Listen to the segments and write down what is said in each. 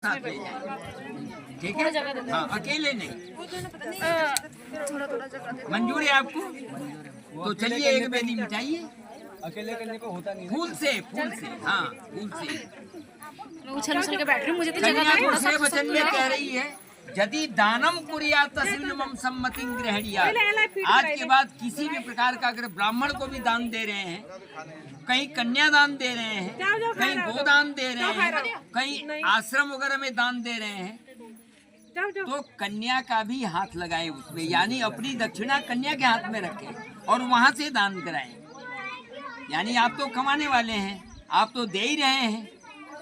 साथ ले जाएंगे, ठीक है। हाँ, अकेले नहीं। मंजूर है आपको? तो चलिए एक बेदी मिटाइए। अकेले करने को होता नहीं। फूल से हाँ, फूल से। उछल उछल के बैठ रही हूँ, मुझे तो कन्या जगह दूसरे वचन में कह रही है, यदि दानम कुर्यात् तस्मिन् मम सम्मतिं गृह्णाति। आज के बाद किसी भी प्रकार का अगर ब्राह्मण को भी दान दे रहे हैं, कहीं कन्यादान दे रहे हैं, कहीं गोदान दे रहे हैं, कहीं आश्रम वगैरह में दान दे रहे हैं, तो कन्या का भी हाथ लगाए उसमें, यानी अपनी दक्षिणा कन्या के हाथ में रखें और वहां से दान कराएं। यानी आप तो कमाने वाले हैं, आप तो दे ही रहे हैं,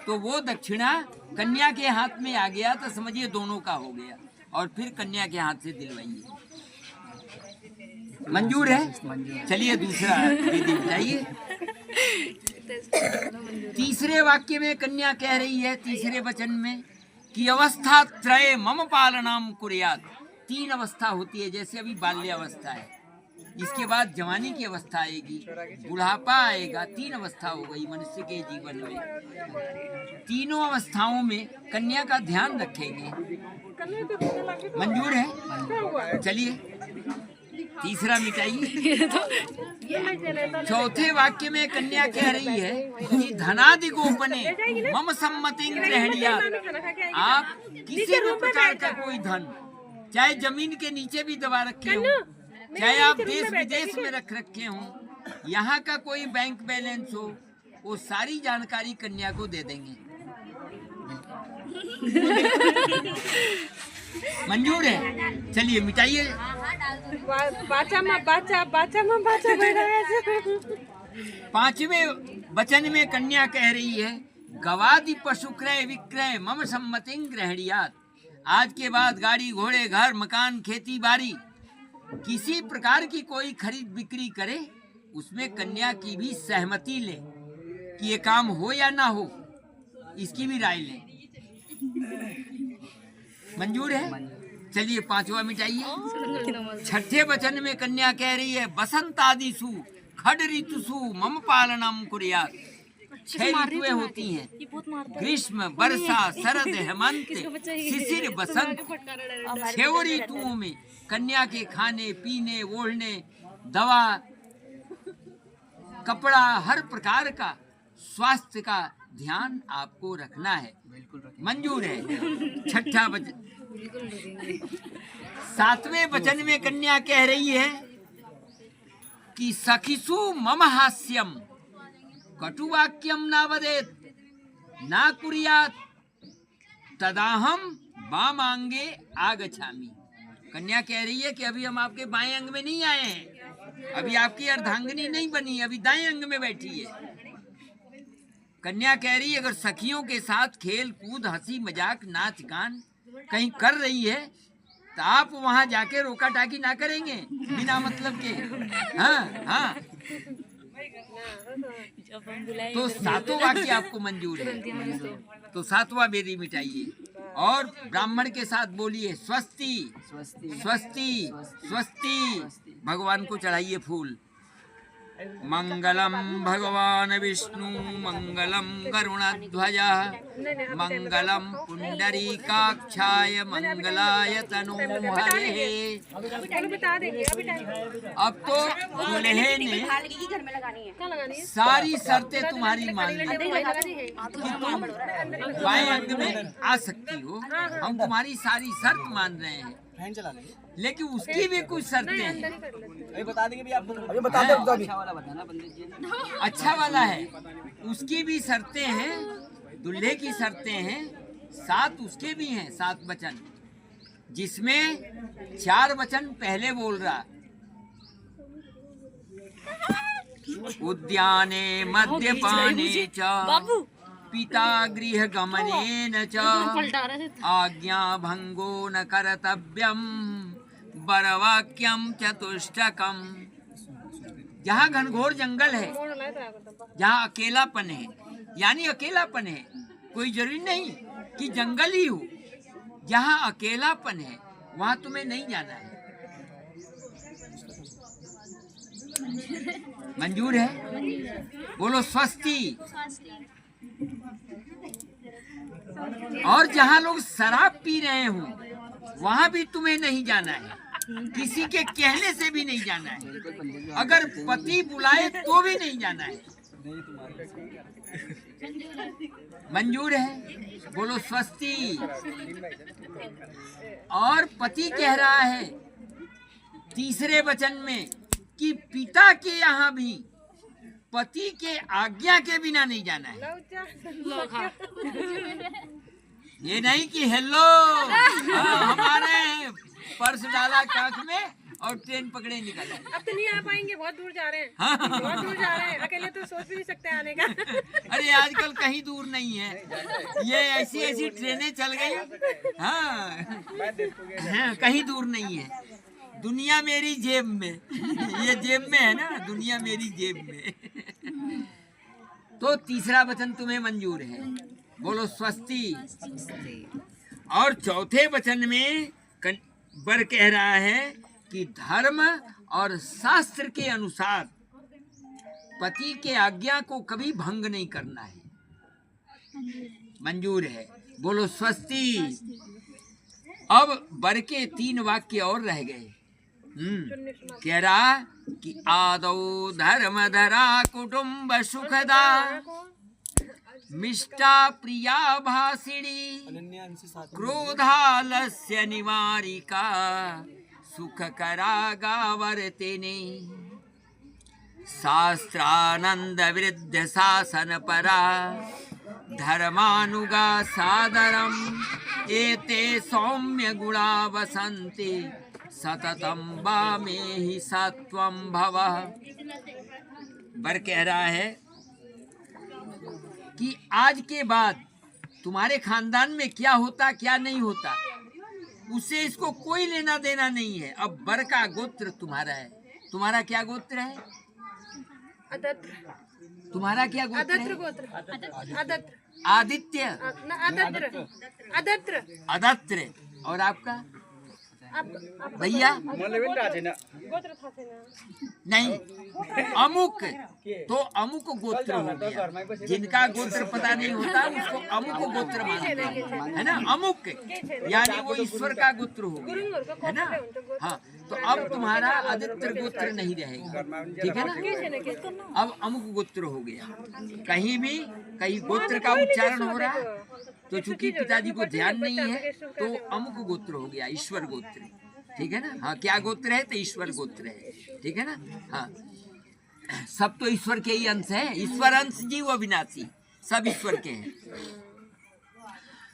तो वो दक्षिणा कन्या के हाथ में आ गया तो समझिए दोनों का हो गया, और फिर कन्या के हाथ से दिलवाइए। मंजूर है? चलिए दूसरा विधि बताइए। तीसरे वाक्य में कन्या कह रही है, तीसरे वचन में, कि अवस्था त्रय मम पालनाम कुर्यात्। तीन अवस्था होती है, जैसे अभी बाल्यावस्था है, इसके बाद जवानी की अवस्था आएगी, बुढ़ापा आएगा, तीन अवस्था हो गई मनुष्य के जीवन में। तीनों अवस्थाओं में कन्या का ध्यान रखेंगे। मंजूर है? चलिए तीसरा मिटाइए। चौथे वाक्य में कन्या कह रही है कि धनादि गोपने मम सम्मतिं गृह्णाति। आप किसी भी प्रकार का कोई धन, चाहे जमीन के नीचे भी दबा रखे हो, चाहे आप देश विदेश में रखे हो, यहाँ का कोई बैंक बैलेंस हो, वो सारी जानकारी कन्या को दे देंगे। मंजूर है? चलिए मिटाइए। पांचवें वचन में कन्या कह रही है, गवादि पशु क्रय विक्रय मम सम्मतिं गृह्णाति। आज के बाद गाड़ी घोड़े घर मकान खेती बाड़ी किसी प्रकार की कोई खरीद बिक्री करे, उसमें कन्या की भी सहमति ले कि ये काम हो या ना हो, इसकी भी राय लें। मंजूर है? चलिए पांचवा मिटाइए। छठे वचन में कन्या कह रही है, बसंतादिषु खड ऋतुषु मम पालनम कुर्यात्। 6 ऋतुएं होती हैं, ग्रीष्म वर्षा शरद हेमंत शिशिर बसंत। 6 ऋतुओं में कन्या के खाने पीने ओढ़ने दवा कपड़ा हर प्रकार का स्वास्थ्य का ध्यान आपको रखना है। मंजूर है? छठा वचन। सातवें वचन में कन्या कह रही है कि सखिषु मम हास्यम कटुवाक्यम न वदेत् न कुर्यात् तदाहम वामांगे आगच्छामि। कन्या कह रही है कि अभी हम आपके बाएं अंग में नहीं आए हैं, अभी आपकी अर्धांगिनी नहीं बनी, अभी दाएं अंग में बैठी है। कन्या कह रही है, अगर सखियों के साथ खेल कूद हंसी मजाक नाच गान कहीं कर रही है, तो आप वहां जाके रोका टाकी ना करेंगे बिना मतलब के। हाँ हाँ, तो सातों वाक्य आपको मंजूर है, तो सातवां बेदी मिटाइए और ब्राह्मण के साथ बोलिए, स्वस्ति स्वस्ति स्वस्ति। भगवान को चढ़ाइए फूल। मंगलम भगवान विष्णु मंगलम गरुणध्वज मंगलम पुंडरीकाक्षाय मंगलाय तनोहरे। अब तो दुल्हे ने सारी शर्तें तुम्हारी मान ली कि तुम बाएं अंग में आ सकती हो, हम तुम्हारी सारी शर्त मान रहे हैं, लेकिन उसकी भी कुछ शर्तें हैं। अभी बता देंगे, अभी बता दो। अच्छा वाला है, उसकी भी शर्तें हैं, दूल्हे की शर्तें हैं, 7 उसके भी हैं, 7 वचन, जिसमें 4 वचन पहले बोल रहा, उद्याने मद्यपाने च पिता गृह गमनेन च आज्ञा भंगो न कर्तव्यम बरवाक्यम चतुष्टकम। जहाँ घनघोर जंगल है, जहाँ अकेलापन है, यानी अकेलापन है, कोई जरूरी नहीं कि जंगल ही हो, जहाँ अकेलापन है वहाँ तुम्हें नहीं जाना है। मंजूर है? बोलो स्वस्ति। और जहाँ लोग शराब पी रहे हो वहाँ भी तुम्हें नहीं जाना है, किसी के कहने से भी नहीं जाना है, अगर पति बुलाए तो भी नहीं जाना है। मंजूर है? बोलो स्वस्ति। और पति कह रहा है तीसरे वचन में कि पिता के यहाँ भी पति के आज्ञा के बिना नहीं जाना है। ये नहीं कि हेलो हमारे पर्स डाला काख में और ट्रेन पकड़े निकल आए। अब तो नहीं आ पाएंगे, बहुत दूर जा रहे हैं। हाँ। बहुत दूर जा रहे हैं, अकेले तो सोच भी नहीं सकते आने का। अरे आजकल कहीं दूर नहीं है, ये ऐसी ऐसी ट्रेनें चल गई। हाँ, कहीं दूर नहीं है, दुनिया मेरी जेब में। ये जेब में है ना, दुनिया मेरी जेब में। तो तीसरा वचन तुम्हें मंजूर है? बोलो स्वस्ति। और चौथे वचन में वर कह रहा है कि धर्म और शास्त्र के अनुसार पति के आज्ञा को कभी भंग नहीं करना है। मंजूर है? बोलो स्वस्ति। अब वर के 3 वाक्य और रह गए। कह रहा कि आदौ धर्म धरा कुटुंब सुखदा मिष्टा प्रिया भाषिणी क्रोधालस्य निवारिका सुख करागा वर्तिनी शास्त्रानंद वृद्ध शासन परा धर्मानुगा सादरम एते सौम्य गुणा वसन्ति सततम वामे हि सत्वं भवः। वर कह रहा है कि आज के बाद तुम्हारे खानदान में क्या होता क्या नहीं होता उससे इसको कोई लेना देना नहीं है। अब वर का गोत्र तुम्हारा है। तुम्हारा क्या गोत्र है? अदत्र। तुम्हारा क्या गोत्र अदत्र है? गोत्र। अदत्र। आदित्य। अदत्र। अदत्र। अदत्र। और आपका अब भैया? गोत्र था से ना। नहीं, अमुक। तो अमुक गोत्र हो गया। जिनका गोत्र पता नहीं होता उसको अमुक गोत्र मानते हैं, है ना? अमुक यानी वो ईश्वर का गोत्र हो गया, है ना? हाँ, तो अब तुम्हारा आदित्य गोत्र नहीं रहेगा, ठीक है ना? अब अमुक गोत्र हो गया। कहीं भी कहीं गोत्र का उच्चारण हो रहा है तो चूंकि पिताजी को ध्यान नहीं है तो अमुक गोत्र हो गया, ईश्वर गोत्र, ठीक है ना? हाँ, क्या गोत्र है? तो ईश्वर गोत्र है, ठीक है ना? हाँ, सब तो ईश्वर के ही अंश है। ईश्वर अंश जीव अविनाशी, सब ईश्वर के हैं।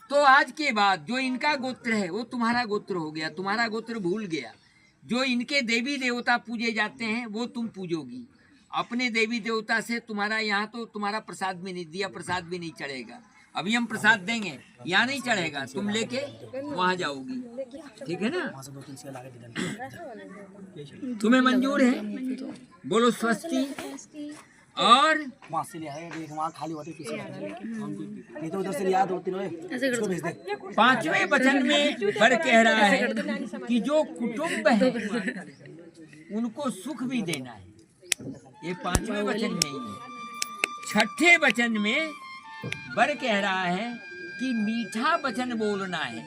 तो आज के बाद जो इनका गोत्र है वो तुम्हारा गोत्र हो गया, तुम्हारा गोत्र भूल गया। जो इनके देवी देवता पूजे जाते हैं वो तुम पूजोगी। अपने देवी देवता से तुम्हारा यहाँ तो तुम्हारा प्रसाद भी नहीं दिया, प्रसाद भी नहीं चढ़ेगा। अभी हम प्रसाद देंगे, यहाँ नहीं चढ़ेगा, तुम लेके वहाँ जाओगी, ठीक है ना? तुम्हें मंजूर है? बोलो स्वस्ति। और वहाँ से लिया है, देख वहाँ खाली होती है, नहीं तो उधर से लिया 2-3 इसको भेज दे। 5वें वचन में वर कह रहा है कि जो कुटुंब है उनको सुख भी देना है। ये 5वें वचन में ही है। 6ठे वचन में वर कह रहा है कि मीठा वचन बोलना है,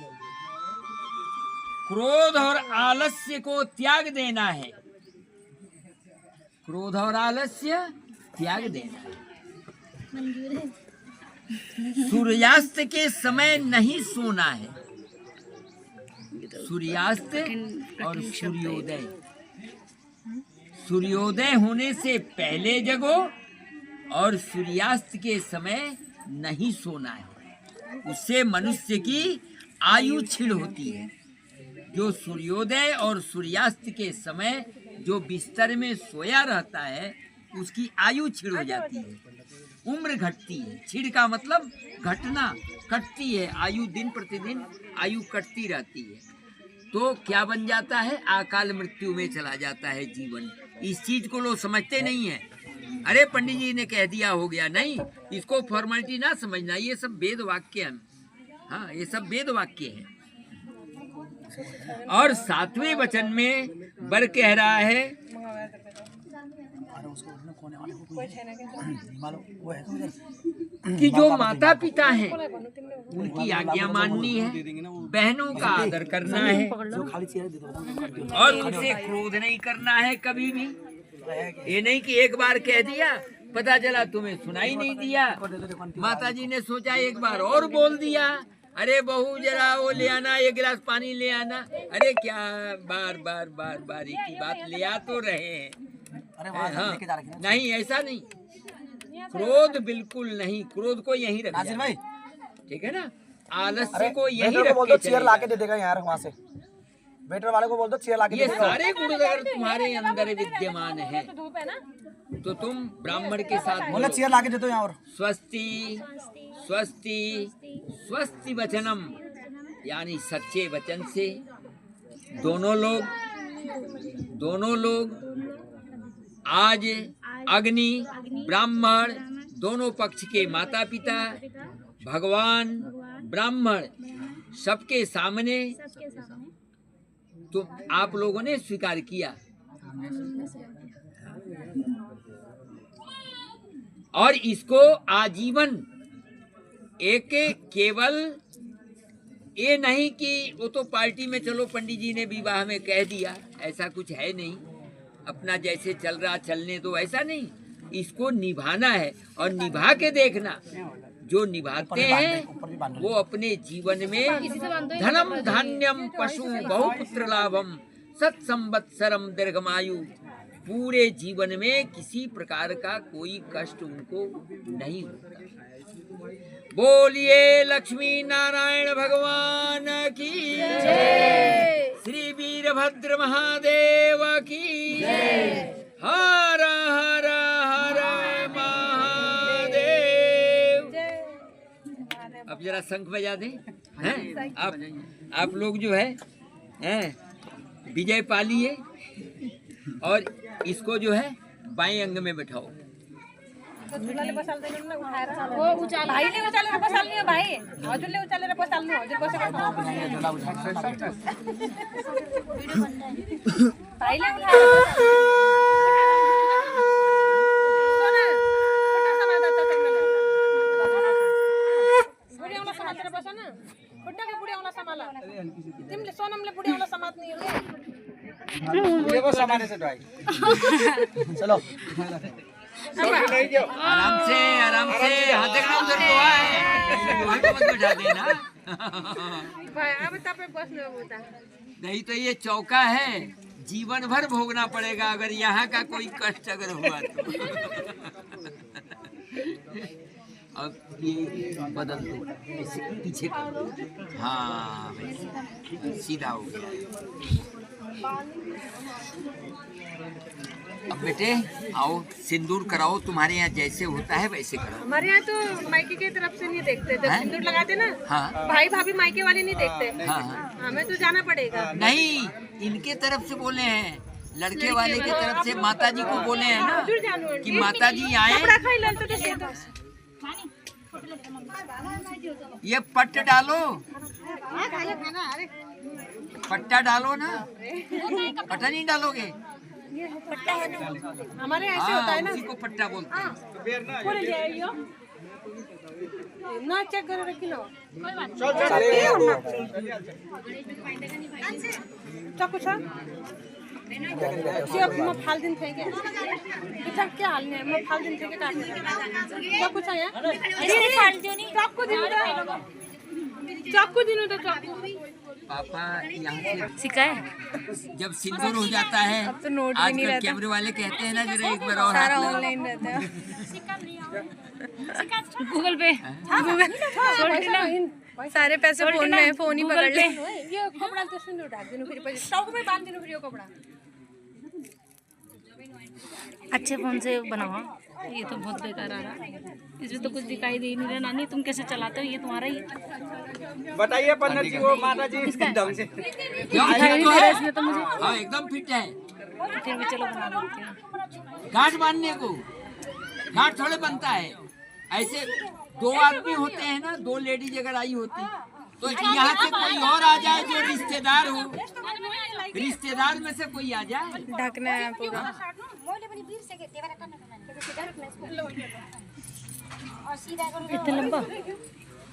क्रोध और आलस्य को त्याग देना है। क्रोध और आलस्य त्याग देना है। सूर्यास्त के समय नहीं सोना है। सूर्यास्त और सूर्योदय, सूर्योदय होने से पहले जगो और सूर्यास्त के समय नहीं सोना है। उससे मनुष्य की आयु क्षीण होती है। जो सूर्योदय और सूर्यास्त के समय जो बिस्तर में सोया रहता है उसकी आयु क्षीण हो जाती है, उम्र घटती है। क्षीण का मतलब घटना, कटती है आयु, दिन प्रतिदिन आयु कटती रहती है। तो क्या बन जाता है? अकाल मृत्यु में चला जाता है जीवन। इस चीज को लोग समझते नहीं है। अरे पंडित जी ने कह दिया हो गया, नहीं, इसको फॉर्मेलिटी ना समझना, ये सब वेद वाक्य हैं। हाँ, ये सब वेद वाक्य हैं। और 7वें वचन में वर कह रहा है कि जो माता पिता हैं उनकी आज्ञा माननी है, बहनों का आदर करना है जो खाली चेयर दे दो। और उनसे क्रोध नहीं करना है कभी भी। ये नहीं कि एक बार कह दिया, पता चला तुम्हें सुनाई नहीं दिया, माता जी ने सोचा एक बार और बोल दिया, अरे बहू जरा वो ले आना, एक गिलास पानी ले आना, अरे क्या बार बार बार बार एक ही बात ले आ तो रहे हैं। अरे वहाँ से हाँ, लेके जा रखे हैं। नहीं ऐसा नहीं, क्रोध बिल्कुल नहीं, क्रोध को यहीं रख नासिर भाई, जाए, ठीक है ना, आलस्य अरे को यहीं वेटर को रख बोल के दो चेयर चलेगा। ला के दे देगा यार वहाँ से। वेटर वाले को बोल दो चेयर ला के ये दे देगा। सारे गुण अगर तुम्हारे अंदर विद्यमान है धूप है ना, तो तुम ब्राह्मण के साथ बोला बोलो, चेयर ला के दे दो यहाँ और। स्वस्ति स्वस्ति स्वस्ति वचनम, यानी सच्चे वचन से दोनों लोग आज अग्नि ब्राह्मण दोनों पक्ष के माता पिता भगवान ब्राह्मण सबके सामने तो आप लोगों ने स्वीकार किया और इसको आजीवन एक केवल ये नहीं कि वो तो पार्टी में चलो पंडित जी ने विवाह में कह दिया, ऐसा कुछ है नहीं, अपना जैसे चल रहा चलने दो, ऐसा नहीं, इसको निभाना है और निभा के देखना। जो निभाते हैं वो अपने जीवन में धनम धान्यम पशु बहुपुत्र लाभम सत्संवत्सरम दीर्घमायु, पूरे जीवन में किसी प्रकार का कोई कष्ट उनको नहीं होता। बोलिए लक्ष्मी नारायण भगवान की जय, श्री वीरभद्र महादेव की जय, हर हर हर महादेव। अब जरा शंख बजा दें, हैं? आप लोग जो है विजय पा लिए और इसको जो है बाएं अंग में बैठाओ। वो उचाल भाई ले उचाले रे बसाल नहीं भाई, हजुर ले उचाले रे बसाल नहीं, हजुर बसेको भाई ले उठाएर बुढ्याउला समातेर बस न, खुट्टाको बुढ्याउला समाला, तिमीले सोनमले बुढ्याउला समात्ने हो ये वो सामान से भाई। चलो आराम से हाथ देखना उधर तो है, वहाँ को मत बैठा देना। भाई अब तपाईँ बस्नु अब उता। नहीं तो ये चौका है, जीवन भर भोगना पड़ेगा अगर यहाँ का कोई कष्ट अगर हुआ तो। अब ये बदल दो, ऐसे पीछे कर दो, हाँ वैसे, सीधा हो गया। अब बेटे आओ सिंदूर कराओ, तुम्हारे यहाँ जैसे होता है वैसे करो। हमारे यहाँ तो मायके की तरफ से नहीं देखते, जब हैं? सिंदूर लगाते ना, हाँ भाई भाभी मायके वाले नहीं देखते, हाँ हाँ, हमें तो जाना पड़ेगा। नहीं इनके तरफ से बोले हैं, लड़के वाले की तरफ से माता जी को बोले हैं ना हजुर जानु कि माता जी आए, कपड़ा खाई लाल तो सेतो ये पट्ट डालो, पट्टा डालो ना, पट्टा नहीं डालोगे, हमारे ऐसे होता है ना, उसी को पट्टा बोलते हैं। बोले जाइयो ना, चेक गरेर किन हो चक्कु छ त्यो म फाल्दिन्थेँ कि पिठा के हाल्ने, म फाल्दिन्थेँ कि काट्ने चक्कु छ यहाँ चक्कु दिनु त, चक्कु दिनु त, चक्कु पापा यहाँ से सिखाए जब सिंदूर हो जाता है, तो नोट भी नहीं आजकल रहता। कैमरे वाले कहते हैं ना जरा एक बार और सारा हाथ लगाओ। ऑनलाइन रहता है। गूगल पे, गूगल छोड़ ना, सारे पैसे फोन में है, फोन ही पकड़ ले। यो कपडा त सिन्दुर ढाक्दिनु, फेरि पछि टाउकोमै बाँधिदिनु फेरि यो कपडा। अच्छे फोन से बनाओ, ये तो बहुत बेकार आ रहा है, इसमें तो कुछ दिखाई दे नहीं रहा। नानी तुम कैसे चलाते हो, ये तुम्हारा ही बताइए पंडित जी वो माता जी इसके ढंग से। क्या दिखाई फिट नहीं तो दे रहा है? इसमें तो मुझे। हाँ एकदम फिट है। फिर भी चलो बना लेते हैं। गांठ बांधने को गांठ थोड़े बनता है, ऐसे दो आदमी होते हैं ना, दो लेडीज अगर आई होती तो यहाँ से कोई और आ जाए जो रिश्तेदार हो, रिश्तेदार में से कोई आ जाए, ढकना है पूरा। इतना लंबा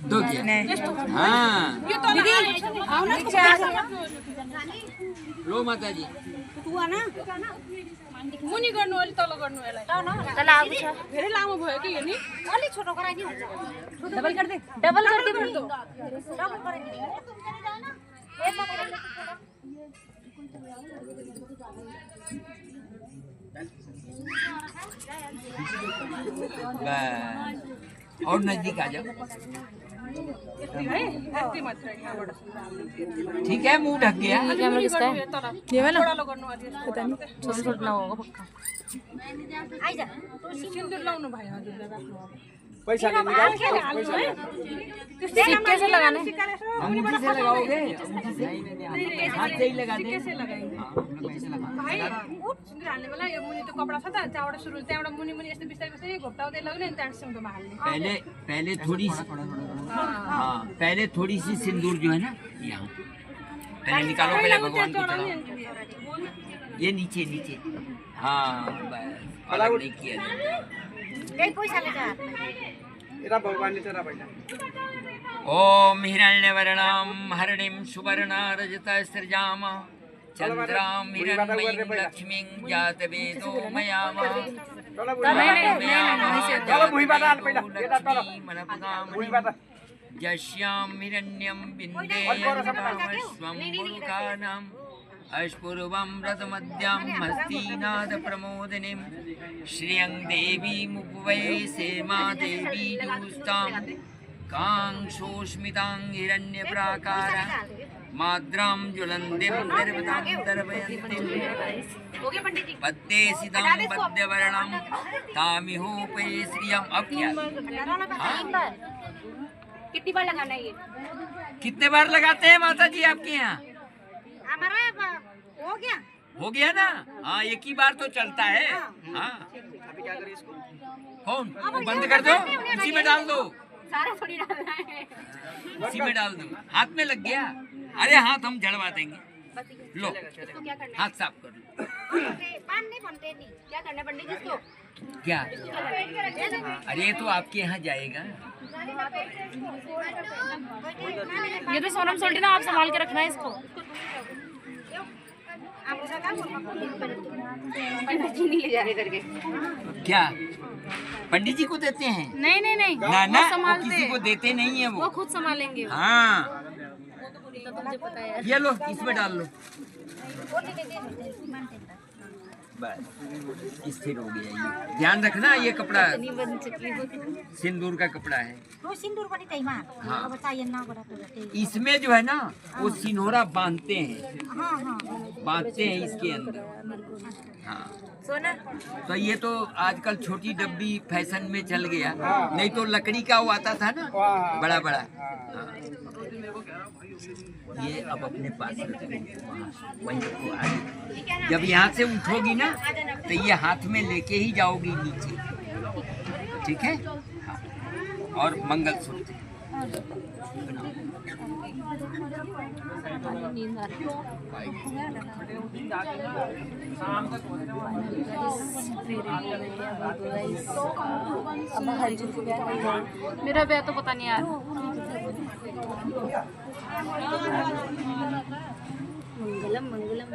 दो क्या हाँ लो माता जी मुनि गर्नु अलि तल गर्नु यसलाई तल आगो छ धेरै लामो भयो कि यो नि अलि छोटो गराइदिनु डबल कर दे डबल कर दे बस और नजदीक आ जाओ यति मात्र यहाँबाट ठीक है मुंह ढक गया कैमरा किसका है ये वाला थोड़ा गर्नु अलि पता नि छोटा छोटा होगा पक्का सिन्दुर लाउनु भयो हजुर राख्नु पैसा निकाल सिक्के से लगाना है अंगूठी से लगाओगे हाथ से ही लगा दे कैसे लगाएंगे भाइ सिन्दुर हाल्ने बेला यो मुनि त कपडा छ त त्यहाँबाट सुरु त्यहाँबाट मुनि मुनि यस्तो बिस्तारै बिस्तारै घोप्टाउँदै लग्ने अनि त्यहाँबाट सिउँदोमा हाल्ने पहले थोड़ी सी हाँ पहले थोड़ी सी सिंदूर जो है ना यहाँ पहले निकालो पहले भगवान को चढ़ाओ ये नीचे नीचे हाँ बस अलग नहीं किया जाता ओम हिरण्यवर्णां हरिणीं सुवर्णारजतसृजाम चंद्रां हिरण्मयीं लक्ष्मीं जातवेदो मयामा यस्यां हिरण्यं बिन्देयन्तामश्वं मुरुकानाम् अश्पूर्वं रथमद्यां हस्तीनादप्रमोदिनीं श्रियं देवीमुपवै सेमा देवी जूस्तां काङ्क्षोष्मितां हिरण्यप्राकार माद्रां ज्वलन्तीं निर्वतां दर्पयन्तीं पद्मे सितां पद्मवर्णां तामिहोपै श्रियम् अब क्या कितनी बार लगाना है ये कितने बार लगाते हैं माता जी आपके यहाँ हमारा हो गया ना हाँ एक ही बार तो चलता है हाँ कौन वो बंद कर दो उसी में डाल दो सारा थोड़ी डालना है उसी में डाल दो हाथ में लग गया अरे हाथ हम झड़वा देंगे लो क्या करना हाथ साफ कर लो पान नहीं बनते नहीं क्या करना पंडित जी इसको क्या अरे तो आपके यहाँ जाएगा ये तो सोनम सोल्टी ना आप संभाल के रखना है इसको पंडित जी नहीं ले जा रहे करके क्या पंडित जी को देते हैं नहीं नहीं नहीं ना ना वो वो संभालते किसी को देते नहीं है वो वो खुद संभालेंगे हाँ तो मुझे पता है ये लो इसमें डाल लो बस स्थिर हो गया ये ध्यान रखना ये कपड़ा नहीं बन चुकी हो सिंदूर का कपड़ा है सिंदूर पनि त्यहीमा हाँ। अब चाहिए नगरा तो त्यही इसमें जो है ना वो सिनोरा बांधते हैं हाँ हाँ बांधते हैं इसके अंदर हाँ सोना तो ये तो आजकल छोटी डब्बी फैशन में चल गया नहीं तो लकड़ी का वो आता था ना बड़ा बड़ा हाँ। ये अब अपने पास रखो वहीं रखो आगे जब यहाँ से उठोगी ना तो ये हाथ में लेके ही जाओगी नीचे ठीक है हाँ। और मंगलसूत्र मेरा ब्याह तो पता नहीं यार मंगलम मंगलम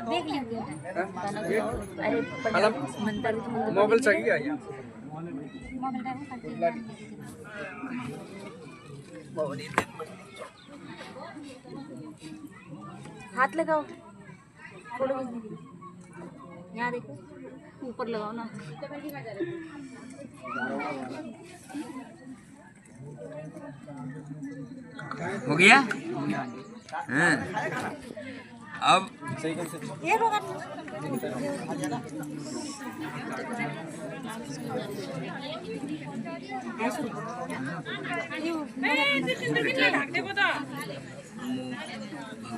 देख लीजिए अरे मंदिर मोबाइल चाहिए क्या हाथ लगाओ फोटो खींचने के लिए यहाँ देखो ऊपर लगाओ ना हो गया हाँ। अब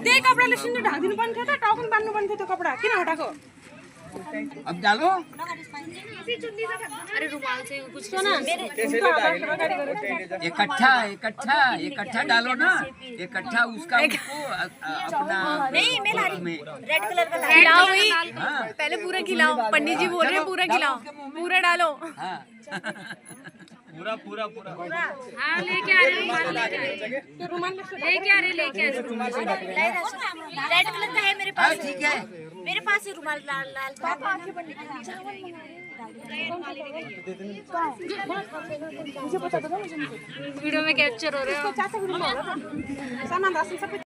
त्यही कपडाले सिन्दुर ढाकिदिनु पर्ने थियो त टाउको बान्नु पर्ने थियो त्यो कपडा किन हटाएको अब डालो अरे रुमाल से कुछ इकट्ठा इकट्ठा इकट्ठा डालो ना इकट्ठा उसका उसको अपना नहीं मेला रेड कलर का खिलाओ भाई हाँ पहले पूरा खिलाओ पंडित जी बोल रहे हैं पूरा खिलाओ पूरा डालो हाँ हाँ लेके आ रहे रुमाल लेके आ रहे लेके आ रहे रेड कलर का है मेरे हाँ पास। ठीक है। मेरे पास ही रुमाल लाल लाल वीडियो में कैप्चर हो रहे हो। सामान राशन सब